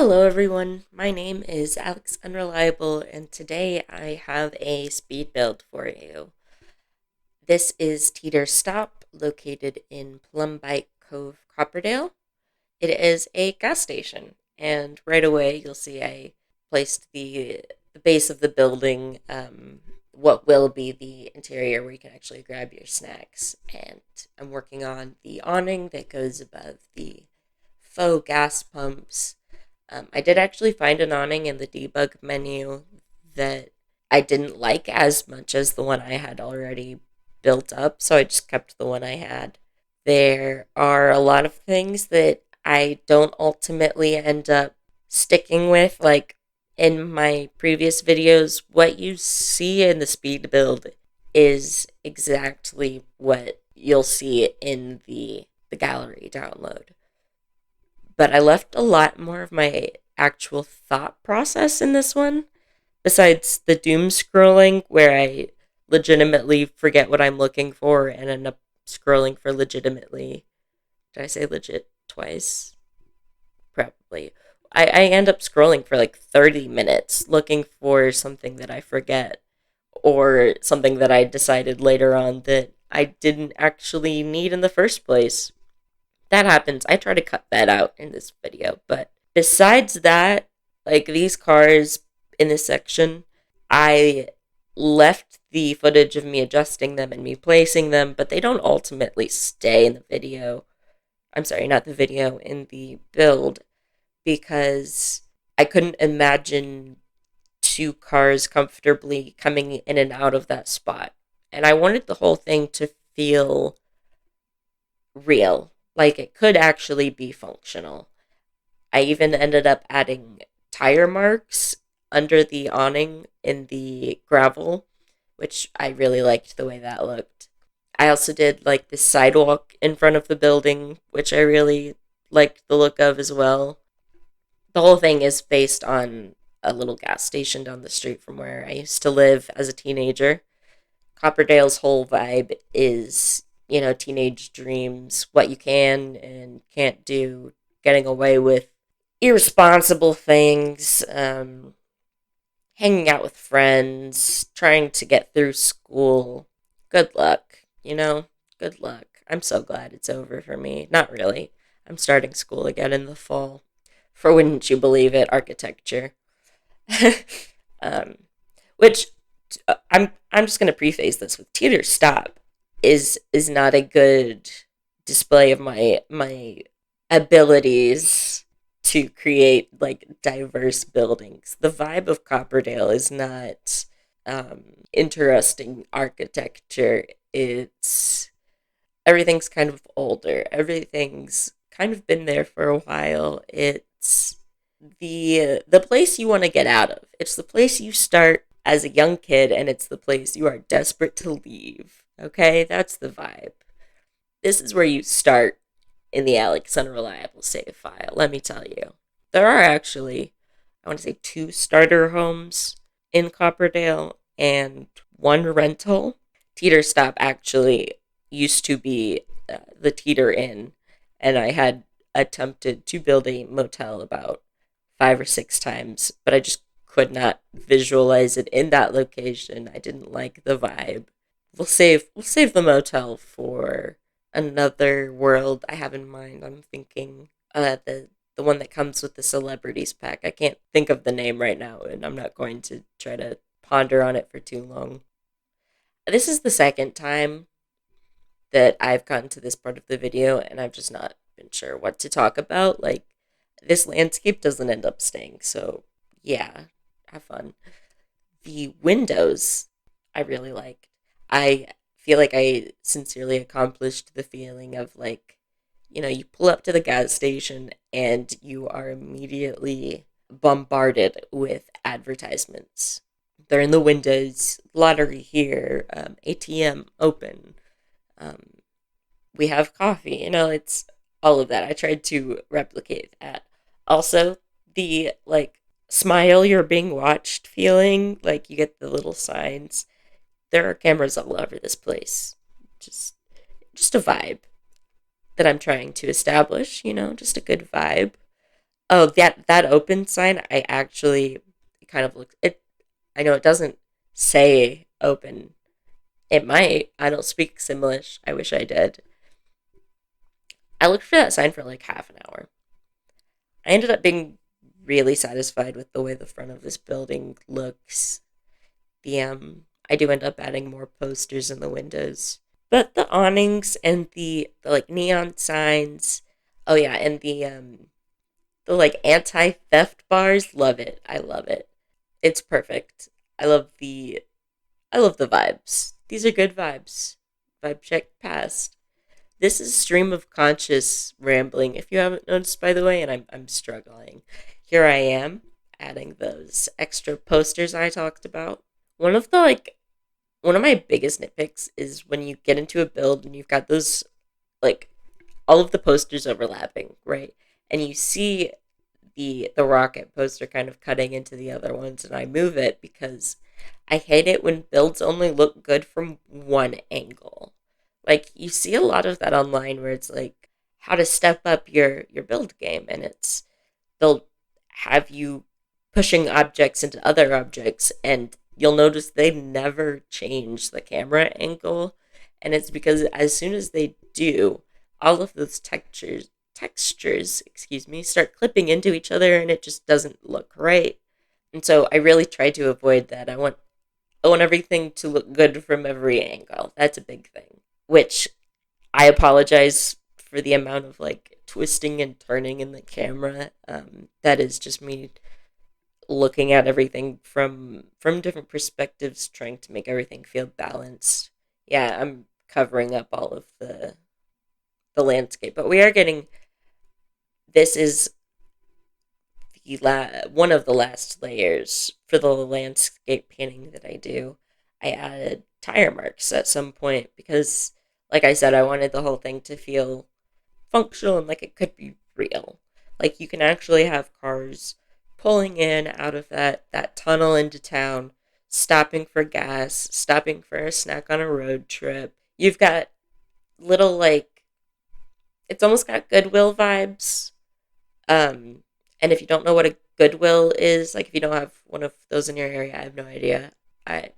Hello, everyone. My name is AlexUnreliable, and today I have a speed build for you. This is Teeter Stop, located in Plumbike Cove, Copperdale. It is a gas station, and right away you'll see I placed the base of the building, what will be the interior where you can actually grab your snacks. And I'm working on the awning that goes above the faux gas pumps. I did actually find an awning in the debug menu that I didn't like as much as the one I had already built up, so I just kept the one I had. There are a lot of things that I don't ultimately end up sticking with. Like in my previous videos, what you see in the speed build is exactly what you'll see in the gallery download. But I left a lot more of my actual thought process in this one, besides the doom scrolling, where I legitimately forget what I'm looking for and end up scrolling for legitimately. Did I say legit twice? Probably. I end up scrolling for like 30 minutes looking for something that I forget or something that I decided later on that I didn't actually need in the first place. That happens. I try to cut that out in this video. But besides that, like these cars in this section, I left the footage of me adjusting them and me placing them, but they don't ultimately stay in the video. I'm sorry, not the video, in the build, because I couldn't imagine two cars comfortably coming in and out of that spot. And I wanted the whole thing to feel real, like it could actually be functional. I even ended up adding tire marks under the awning in the gravel, which I really liked the way that looked. I also did like the sidewalk in front of the building, which I really liked the look of as well. The whole thing is based on a little gas station down the street from where I used to live as a teenager. Copperdale's whole vibe is, teenage dreams, what you can and can't do, getting away with irresponsible things, hanging out with friends, trying to get through school. Good luck, good luck. I'm so glad it's over for me. Not really. I'm starting school again in the fall. For wouldn't you believe it, architecture. um, which I'm just gonna preface this with Teeter Stop is not a good display of my abilities to create like diverse buildings. The vibe of Copperdale is not interesting architecture. It's everything's kind of older. Everything's kind of been there for a while. It's the place you want to get out of. It's the place you start as a young kid, and it's the place you are desperate to leave. Okay, that's the vibe. This is where you start in the Alex Unreliable save file. Let me tell you, there are actually, I want to say, two starter homes in Copperdale and one rental. Teeter Stop actually used to be the Teeter Inn, and I had attempted to build a motel about 5 or 6 times, but I just could not visualize it in that location. I didn't like the vibe. We'll save the motel for another world I have in mind. I'm thinking the one that comes with the celebrities pack. I can't think of the name right now, and I'm not going to try to ponder on it for too long. This is the second time that I've gotten to this part of the video, and I've just not been sure what to talk about. Like, this landscape doesn't end up staying, so yeah, have fun. The windows I really like. I feel like I sincerely accomplished the feeling of like, you pull up to the gas station and you are immediately bombarded with advertisements. They're in the windows, lottery here, ATM open, um, we have coffee, it's all of that. I tried to replicate that. Also, the like smile you're being watched feeling, like you get the little signs. There are cameras all over this place. Just just a vibe that I'm trying to establish, just a good vibe. Oh, that open sign, I actually it kind of looks it. I know it doesn't say open. It might. I don't speak Simlish. I wish I did. I looked for that sign for like half an hour. I ended up being really satisfied with the way the front of this building looks. I do end up adding more posters in the windows, but the awnings and the like neon signs. Oh yeah, and the like anti theft bars. Love it. I love it. It's perfect. I love the I love the vibes. These are good vibes. Vibe check passed. This is stream of conscious rambling. If you haven't noticed, by the way, and I'm struggling. Here I am adding those extra posters I talked about. One of the like one of my biggest nitpicks is when you get into a build and you've got those like all of the posters overlapping, right? And you see the rocket poster kind of cutting into the other ones, and I move it because I hate it when builds only look good from one angle. Like you see a lot of that online where it's like how to step up your build game, and they'll have you pushing objects into other objects, and you'll notice they never change the camera angle, and it's because as soon as they do, all of those textures, excuse me, start clipping into each other, and it just doesn't look right. And so I really try to avoid that. I want everything to look good from every angle. That's a big thing. Which I apologize for the amount of like twisting and turning in the camera. That is just me looking at everything from different perspectives, trying to make everything feel balanced. Yeah, I'm covering up all of the landscape, but we are getting. This is one of the last layers for the landscape painting that I do. I added tire marks at some point because, like I said, I wanted the whole thing to feel functional and like it could be real. Like you can actually have cars pulling in out of that tunnel into town, stopping for gas, stopping for a snack on a road trip. You've got little like it's almost got Goodwill vibes. Um, and if you don't know what a Goodwill is, like if you don't have one of those in your area, I have no idea. I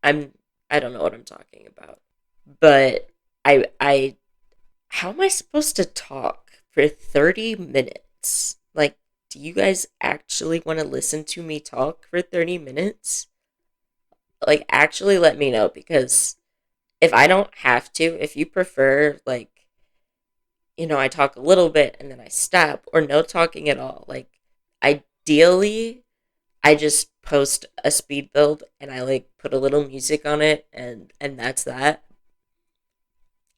I'm I don't know what I'm talking about. But I how am I supposed to talk for 30 minutes? Like, do you guys actually want to listen to me talk for 30 minutes? Like, actually let me know because if I don't have to, if you prefer, like, I talk a little bit and then I stop or no talking at all, like, ideally, I just post a speed build and I like put a little music on it and that's that.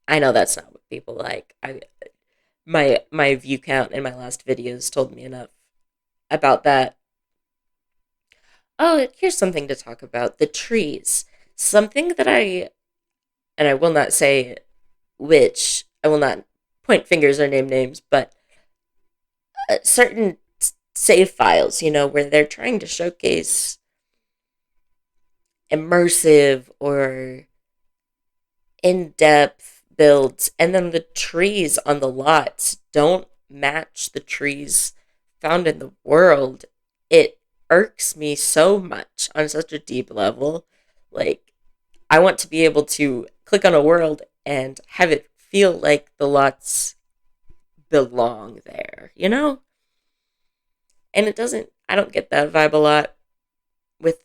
I know that's not what people like. My view count in my last videos told me enough about that. Oh, here's something to talk about. The trees. Something that and I will not say which, I will not point fingers or name names, but certain save files, where they're trying to showcase immersive or in depth builds, and then the trees on the lots don't match the trees found in the world. It irks me so much on such a deep level. Like, I want to be able to click on a world and have it feel like the lots belong there, you know? And I don't get that vibe a lot with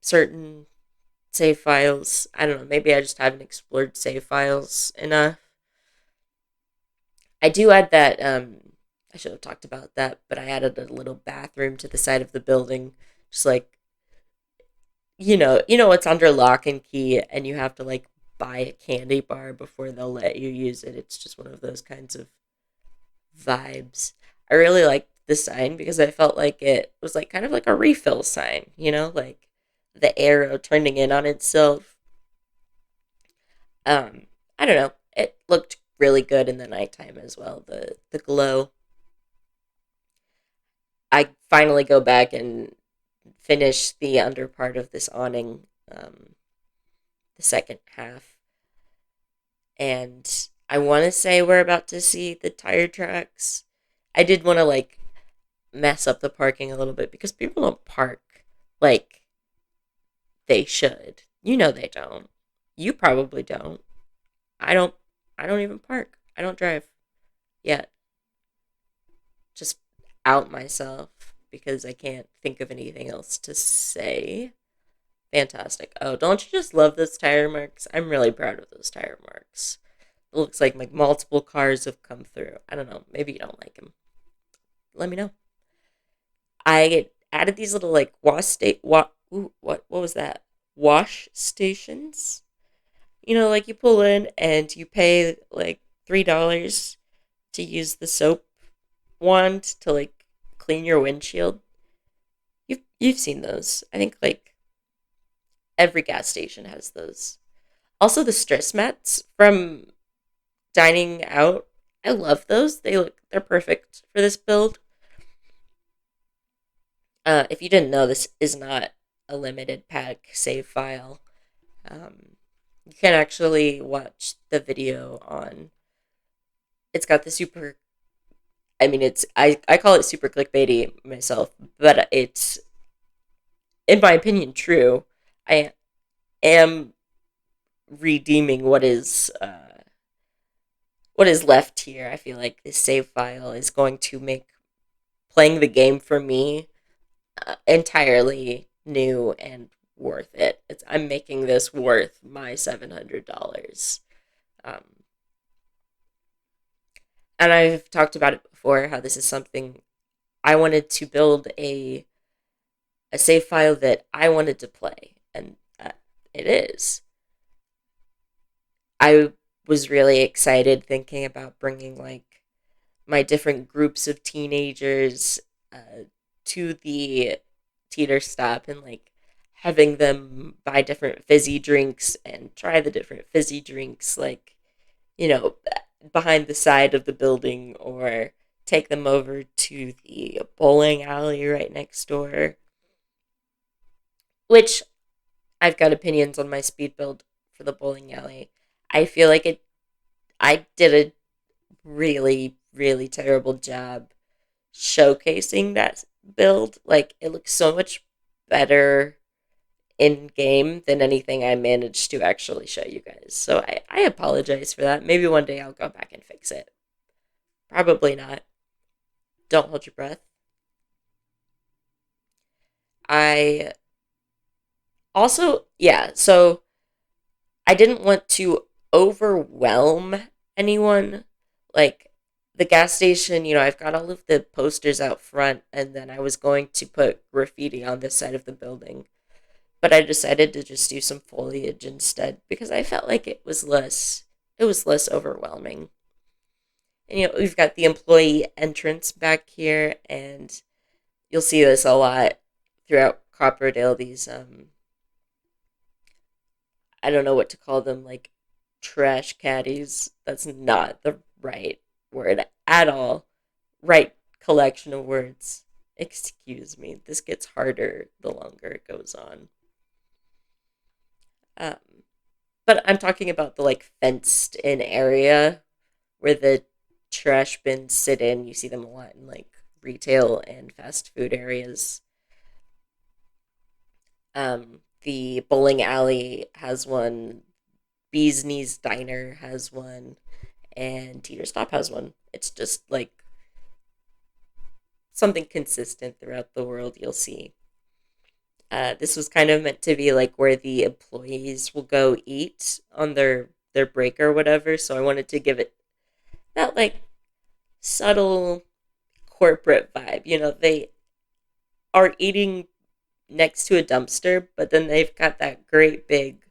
certain save files. I don't know, maybe I just haven't explored save files enough. I do add that I should have talked about that, but I added a little bathroom to the side of the building, just like it's under lock and key, and you have to like buy a candy bar before they'll let you use it. It's just one of those kinds of vibes. I really liked the sign because I felt like it was like kind of like a refill sign, like the arrow turning in on itself. I don't know. It looked really good in the nighttime as well. The glow. I finally go back and finish the under part of this awning, the second half, and I want to say we're about to see the tire tracks. I did want to like mess up the parking a little bit because people don't park like they should. You know they don't. You probably don't. I don't I don't even park. I don't drive yet. Just out myself because I can't think of anything else to say. Fantastic. Oh, don't you just love those tire marks? I'm really proud of those tire marks. It looks like multiple cars have come through. I don't know. Maybe you don't like them. Let me know. I added these little what was that? Wash stations. You pull in and you pay like $3 to use the soap wand to clean your windshield. You've seen those. I think every gas station has those. Also the stress mats from dining out. I love those. They're perfect for this build. If you didn't know, this is not a limited pack save file. You can actually watch the video on. It's got the super. I mean, I call it super clickbaity myself, but it's in my opinion true. I am redeeming what is left here. I feel like this save file is going to make playing the game for me entirely new and worth it. I'm making this worth my $700. Um, and I've talked about it before how this is something I wanted to build a save file that I wanted to play, and it is. I was really excited thinking about bringing my different groups of teenagers to the Teeter Stop and having them buy different fizzy drinks and try the different fizzy drinks you know behind the side of the building, or take them over to the bowling alley right next door, which I've got opinions on my speed build for the bowling alley. I feel like I did a really, really terrible job showcasing that build. It looks so much better in game than anything I managed to actually show you guys. So I apologize for that. Maybe one day I'll go back and fix it. Probably not. Don't hold your breath. I also, yeah, so I didn't want to overwhelm anyone. Like the gas station, I've got all of the posters out front, and then I was going to put graffiti on this side of the building. But I decided to just do some foliage instead because I felt like it was less overwhelming. And we've got the employee entrance back here, and you'll see this a lot throughout Copperdale. These I don't know what to call them, trash caddies. That's not the right word at all. Right collection of words. Excuse me. This gets harder the longer it goes on. Um, but I'm talking about the fenced in area where the trash bins sit in. You see them a lot in retail and fast food areas. The bowling alley has one. Bee's Knees Diner has one, and Teeter Stop has one. It's just something consistent throughout the world. You'll see. This was kind of meant to be where the employees will go eat on their break or whatever. So I wanted to give it that subtle corporate vibe. They are eating next to a dumpster, but then they've got that great big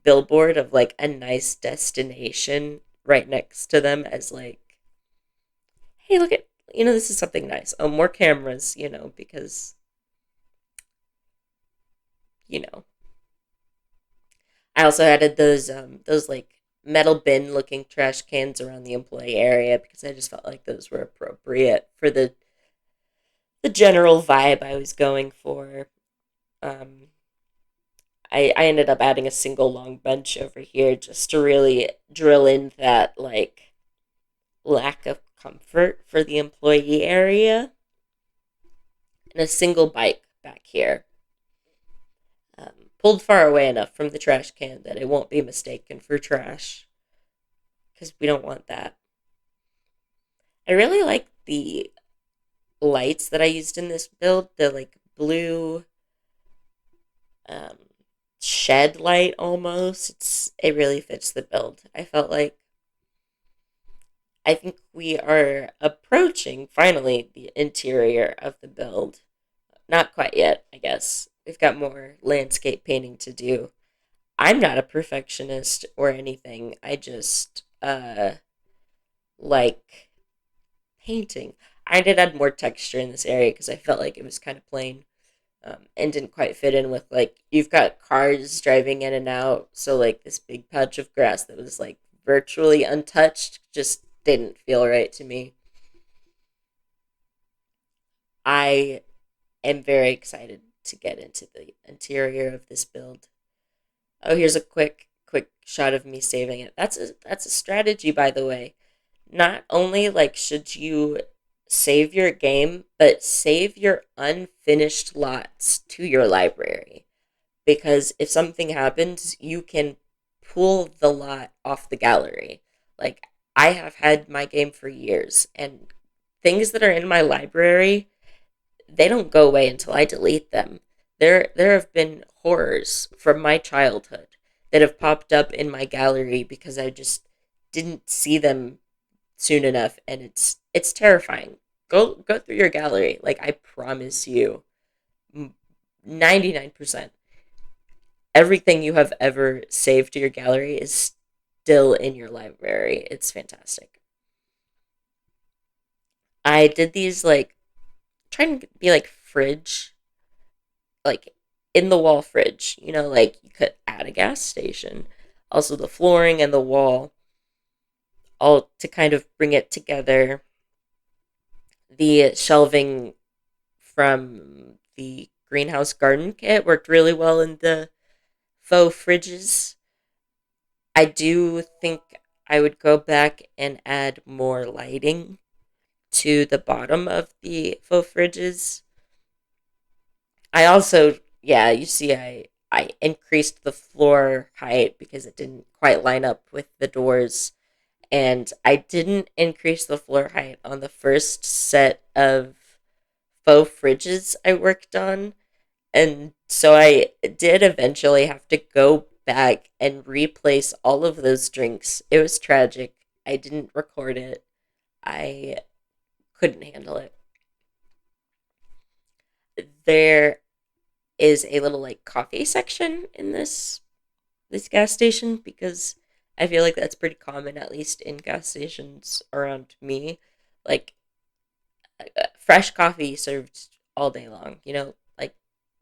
billboard of a nice destination right next to them as hey, look at this is something nice. Oh, more cameras, because you know I also added those metal bin looking trash cans around the employee area because I just felt like those were appropriate for the general vibe I was going for. Um, I ended up adding a single long bench over here just to really drill in that lack of comfort for the employee area. and a single bike back here. Pulled far away enough from the trash can that it won't be mistaken for trash, because we don't want that. I really like the lights that I used in this build, the like blue um, shed light almost. It really fits the build. I think we are approaching finally the interior of the build. Not quite yet, I guess. We've got more landscape painting to do. I'm not a perfectionist or anything. I just like painting. I did add more texture in this area because I felt like it was kind of plain, and didn't quite fit in with, like, you've got cars driving in and out. So like this big patch of grass that was like virtually untouched just didn't feel right to me. I am very excited to get into the interior of this build. Oh, here's a quick shot of me saving it. That's a strategy, by the way. Not only like should you save your game, but save your unfinished lots to your library, because if something happens, you can pull the lot off the gallery. Like, I have had my game for years, and things that are in my library, they don't go away until I delete them. There have been horrors from my childhood that have popped up in my gallery because I just didn't see them soon enough, and it's terrifying. Go through your gallery. Like, I promise you, 99% everything you have ever saved to your gallery is still in your library. It's fantastic. I did these, like, trying to be like fridge, like in the wall fridge, like you could at a gas station. Also, the flooring and the wall, all to kind of bring it together. The shelving from the greenhouse garden kit worked really well in the faux fridges. I do think I would go back and add more lighting to the bottom of the faux fridges. I also, yeah, you see, I increased the floor height because it didn't quite line up with the doors, and I didn't increase the floor height on the first set of faux fridges I worked on, and so I did eventually have to go back and replace all of those drinks. It was tragic. I didn't record it. I couldn't handle it. There is a little like coffee section in this gas station, because I feel like that's pretty common, at least in gas stations around me. Like, fresh coffee served all day long. Like,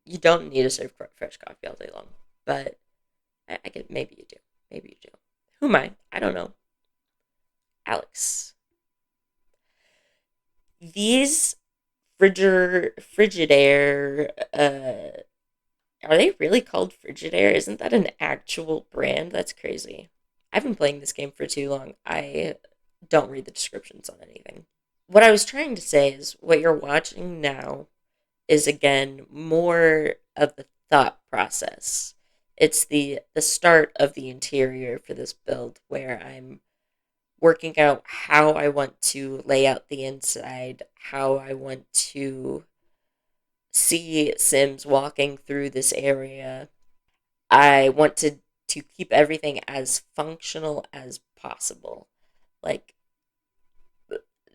you don't need to serve fresh coffee all day long, but I get, maybe you do, maybe you do. Who am I? I don't know. Alex, these Frigidaire, are they really called Frigidaire? Isn't that an actual brand? That's crazy. I've been playing this game for too long. I don't read the descriptions on anything. What I was trying to say is what you're watching now is, again, more of the thought process. It's the start of the interior for this build, where I'm working out how I want to lay out the inside, how I want to see Sims walking through this area. I want to keep everything as functional as possible. Like,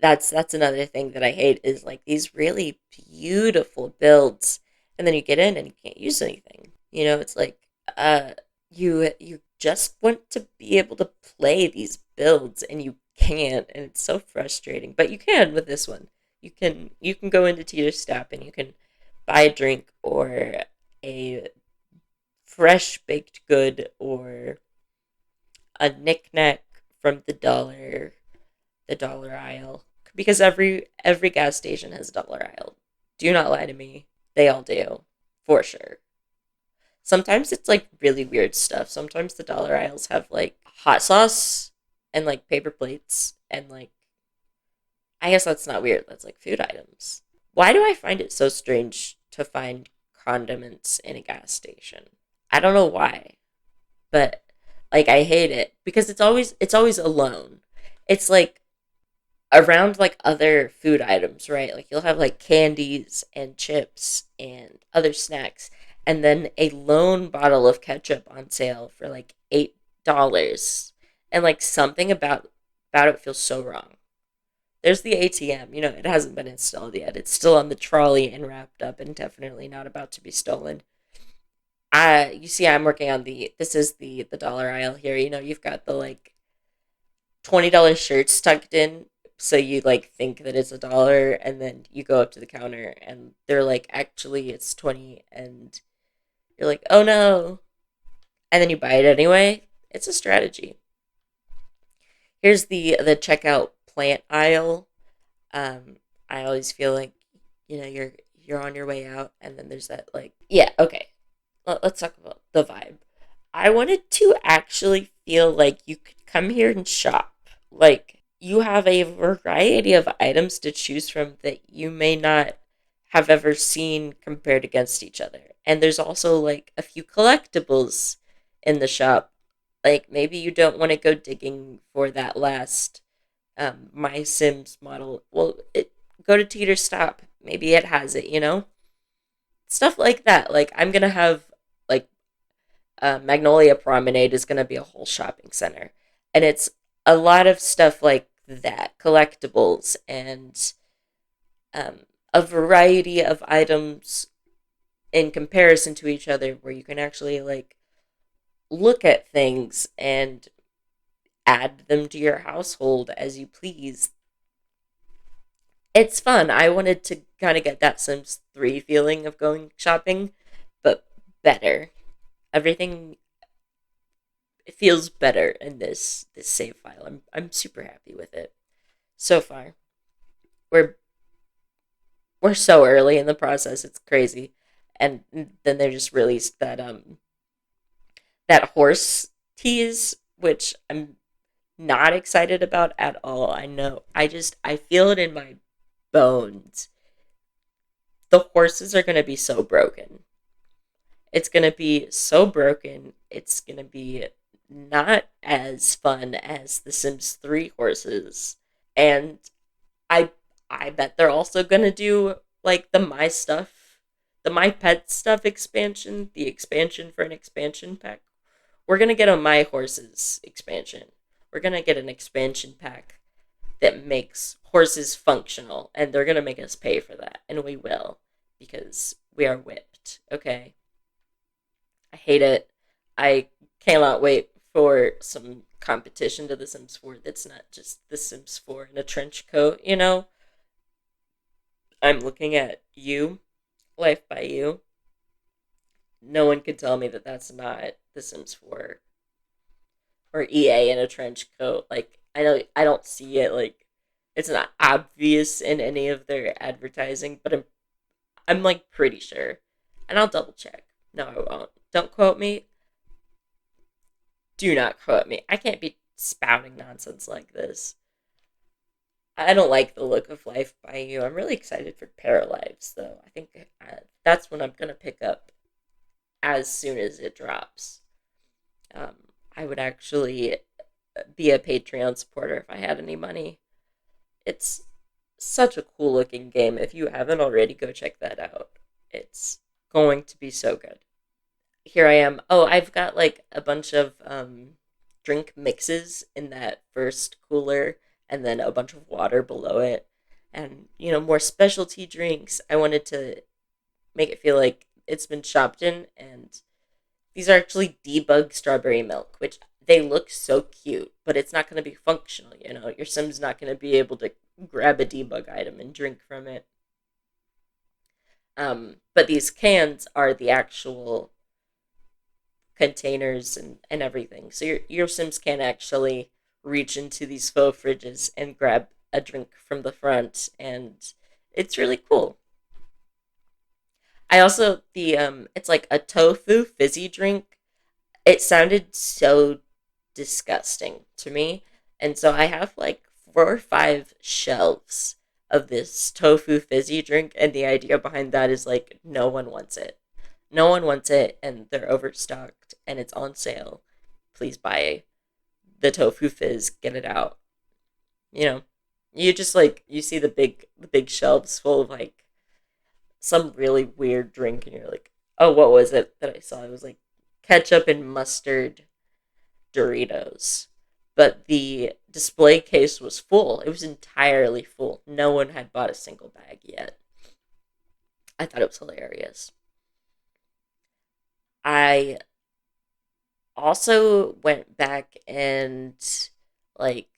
that's another thing that I hate, is like these really beautiful builds, and then you get in and you can't use anything. It's like, uh you just want to be able to play these builds, and you can't, and it's so frustrating. But you can with this one. You can go into Teeter Stop and you can buy a drink or a fresh baked good or a knickknack from the dollar aisle, because every gas station has a dollar aisle. Do not lie to me. They all do, for sure. Sometimes it's like really weird stuff. Sometimes the dollar aisles have like hot sauce and like paper plates and like, I guess that's not weird. That's like food items. Why do I find it so strange to find condiments in a gas station? I don't know why, but like I hate it because it's always alone. It's like around like other food items, right? Like you'll have like candies and chips and other snacks, and then a lone bottle of ketchup on sale for like $8. And like something about it feels so wrong. There's the ATM, it hasn't been installed yet. It's still on the trolley and wrapped up and definitely not about to be stolen. You see, I'm working on this is the dollar aisle here. You've got the like $20 shirts tucked in, so you like think that it's $1, and then you go up to the counter and they're like, actually, it's 20, and you're like, oh no, and then you buy it anyway. It's a strategy. Here's the checkout plant aisle. I always feel like you're on your way out, and then there's that like, yeah, okay. Let's talk about the vibe. I wanted to actually feel like you could come here and shop. Like you have a variety of items to choose from that you may not have ever seen compared against each other. And there's also like a few collectibles in the shop. Like maybe you don't want to go digging for that last My Sims model. Well, go to Teeter Stop. Maybe it has it. Stuff like that. Like I'm gonna have like Magnolia Promenade is gonna be a whole shopping center, and it's a lot of stuff like that, collectibles and um, a variety of items in comparison to each other, where you can actually like look at things and add them to your household as you please. It's fun. I wanted to kind of get that Sims 3 feeling of going shopping, but better. Everything feels better in this save file. I'm super happy with it so far. We're we're so early in the process. It's crazy. And then they just released that horse tease, which I'm not excited about at all. I know. I feel it in my bones. The horses are going to be so broken. It's going to be so broken. It's going to be not as fun as the Sims 3 horses. And I I bet they're also going to do like the My Pet Stuff expansion, the expansion for an expansion pack. We're going to get a My Horses expansion. We're going to get an expansion pack that makes horses functional, and they're going to make us pay for that, and we will, because we are whipped, okay? I hate it. I cannot wait for some competition to The Sims 4 that's not just The Sims 4 in a trench coat. I'm looking at you, Life by You. No one can tell me that that's not The Sims 4 or EA in a trench coat. Like, I don't see it. Like, it's not obvious in any of their advertising, but I'm like pretty sure, and I'll double check. No, I won't. Don't quote me. Do not quote me. I can't be spouting nonsense like this. I don't like the look of Life by You. I'm really excited for Paralives, though. I think that's when I'm gonna pick up as soon as it drops. Um, I would actually be a Patreon supporter if I had any money. It's such a cool looking game. If you haven't already, go check that out. It's going to be so good. Here I am. Oh, I've got like a bunch of drink mixes in that first cooler, and then a bunch of water below it. And, more specialty drinks. I wanted to make it feel like it's been shopped in, and these are actually debug strawberry milk, which they look so cute, but it's not going to be functional. Your Sim's not going to be able to grab a debug item and drink from it. But these cans are the actual containers and everything. So your Sims can actually reach into these faux fridges and grab a drink from the front, and it's really cool. I also it's like a tofu fizzy drink. It sounded so disgusting to me, and so I have like 4 or 5 shelves of this tofu fizzy drink, and the idea behind that is like no one wants it. No one wants it, and they're overstocked, and it's on sale. Please buy the tofu fizz, get it out. You know, you just like you see the big shelves full of like some really weird drink, and you're like, oh, what was it that I saw? It was like ketchup and mustard Doritos. But the display case was full. It was entirely full. No one had bought a single bag yet. I thought it was hilarious. I also went back and like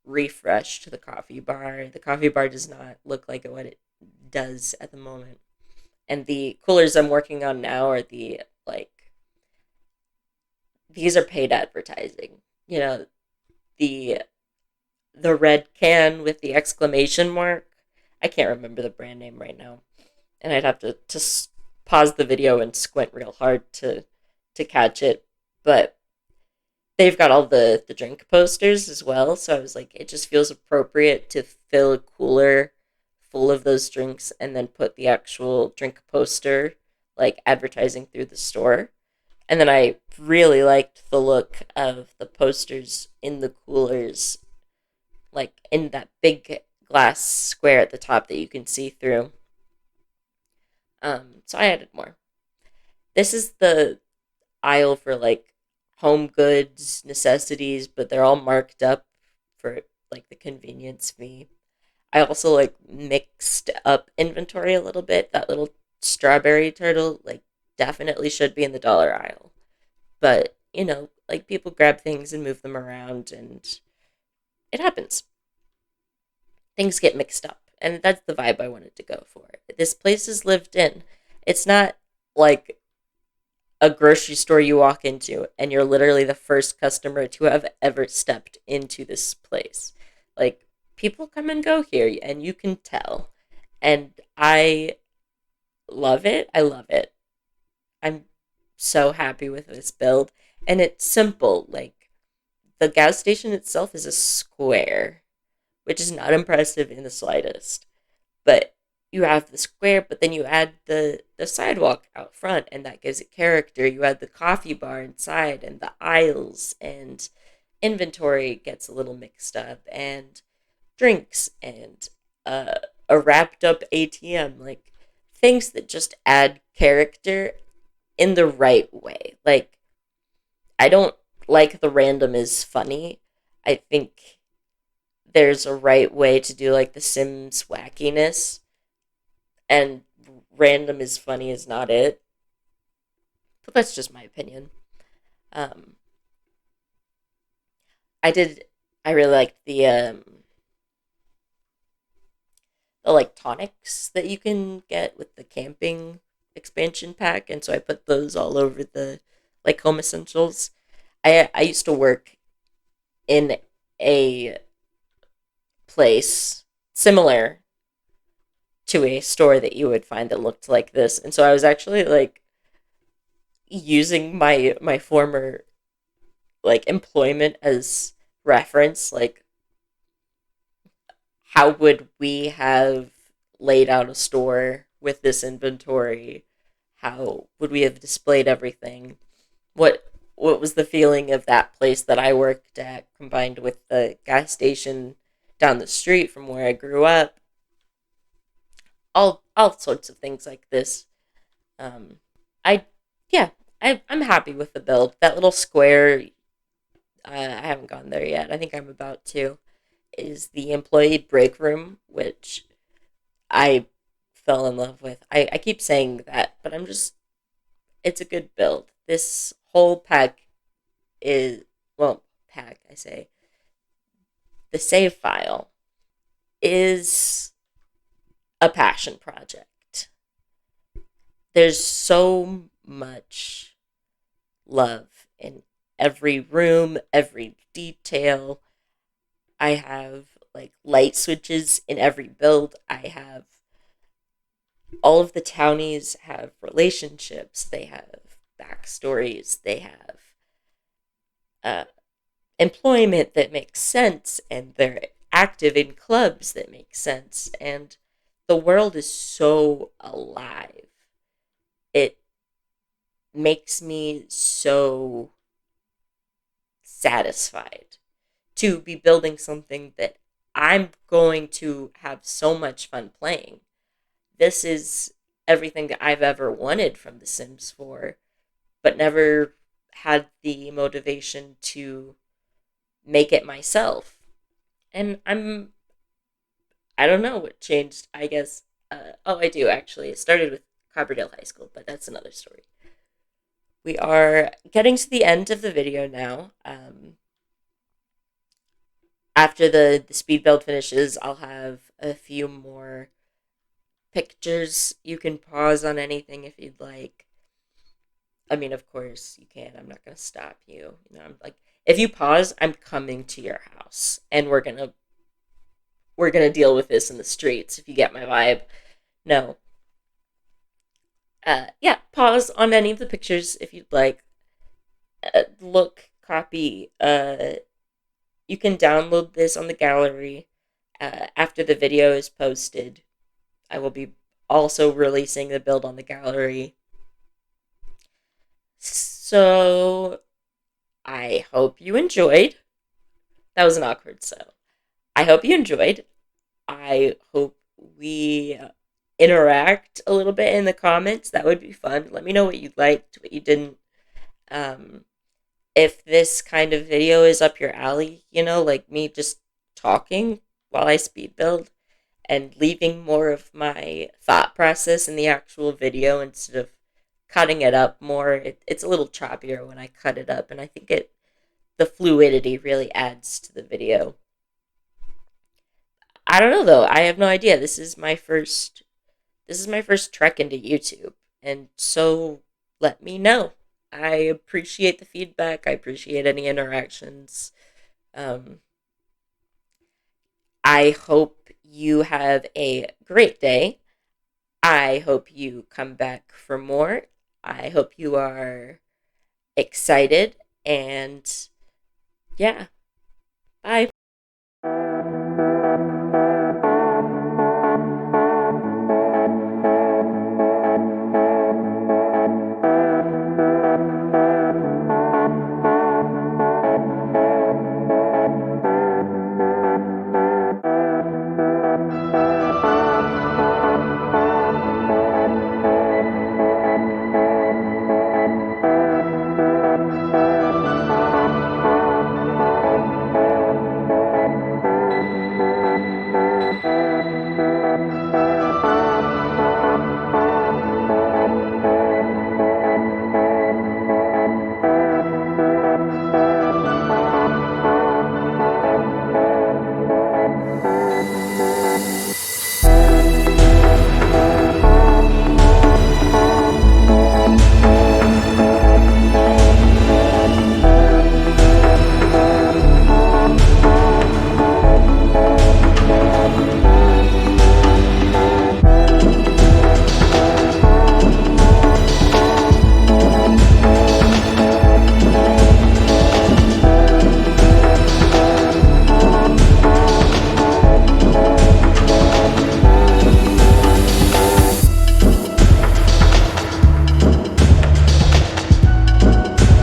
refreshed the coffee bar. The coffee bar does not look like what it does at the moment. And the coolers I'm working on now are the like these are paid advertising. You know, the the red can with the exclamation mark. I can't remember the brand name right now, and I'd have to pause the video and squint real hard to catch it. But they've got all the drink posters as well, so I was like, it just feels appropriate to fill a cooler full of those drinks and then put the actual drink poster like advertising through the store. And then I really liked the look of the posters in the coolers, like in that big glass square at the top that you can see through. So I added more. This is the aisle for like home goods, necessities, but they're all marked up for like the convenience fee. I also like mixed up inventory a little bit. That little strawberry turtle like definitely should be in the dollar aisle. But, like people grab things and move them around and it happens. Things get mixed up. And that's the vibe I wanted to go for. This place is lived in. It's not like a grocery store you walk into and you're literally the first customer to have ever stepped into this place. Like people come and go here and you can tell. And I love it. I love it. I'm so happy with this build. And it's simple. Like the gas station itself is a square, which is not impressive in the slightest. But you have the square, but then you add the sidewalk out front, and that gives it character. You add the coffee bar inside, and the aisles, and inventory gets a little mixed up, and drinks, and a wrapped up ATM, like things that just add character in the right way. Like, I don't like the random is funny. I think there's a right way to do like the Sims wackiness, and random is funny is not it. But that's just my opinion. Um, I did. I really liked the like tonics that you can get with the camping expansion pack, and so I put those all over the like home essentials. I used to work in a place similar to a store that you would find that looked like this, and so I was actually like using my former like employment as reference, like how would we have laid out a store with this inventory? How would we have displayed everything? What was the feeling of that place that I worked at combined with the gas station down the street from where I grew up? All sorts of things like this. Um, I yeah, I'm happy with the build. That little square, I haven't gone there yet. I think I'm about to. Is the employee break room, which I fell in love with. I keep saying that, but it's a good build. This whole pack is, well, pack, I say, the save file is a passion project. There's so much love in every room, every detail. I have like light switches in every build. I have all of the townies have relationships. They have backstories. They have uh, employment that makes sense, and they're active in clubs that make sense. And the world is so alive. It makes me so satisfied to be building something that I'm going to have so much fun playing. This is everything that I've ever wanted from The Sims 4, but never had the motivation to make it myself. And I don't know what changed, I guess. Oh, I do actually. It started with Copperdale High School, but that's another story. We are getting to the end of the video now. After the speed build finishes, I'll have a few more pictures. You can pause on anything if you'd like. I mean, of course you can. I'm not gonna stop you. You know, I'm like, if you pause, I'm coming to your house, and we're gonna deal with this in the streets. If you get my vibe, no. Yeah, pause on any of the pictures if you'd like. Look, copy. You can download this on the gallery after the video is posted. I will be also releasing the build on the gallery. So I hope you enjoyed. That was an awkward so. I hope you enjoyed. I hope we interact a little bit in the comments. That would be fun. Let me know what you liked, what you didn't. Um, if this kind of video is up your alley, like me just talking while I speed build and leaving more of my thought process in the actual video instead of cutting it up more. It's a little choppier when I cut it up, and I think the fluidity really adds to the video. I don't know though. I have no idea. This is my first trek into YouTube, and so let me know. I appreciate the feedback. I appreciate any interactions. Um, I hope you have a great day. I hope you come back for more. I hope you are excited, and yeah, bye.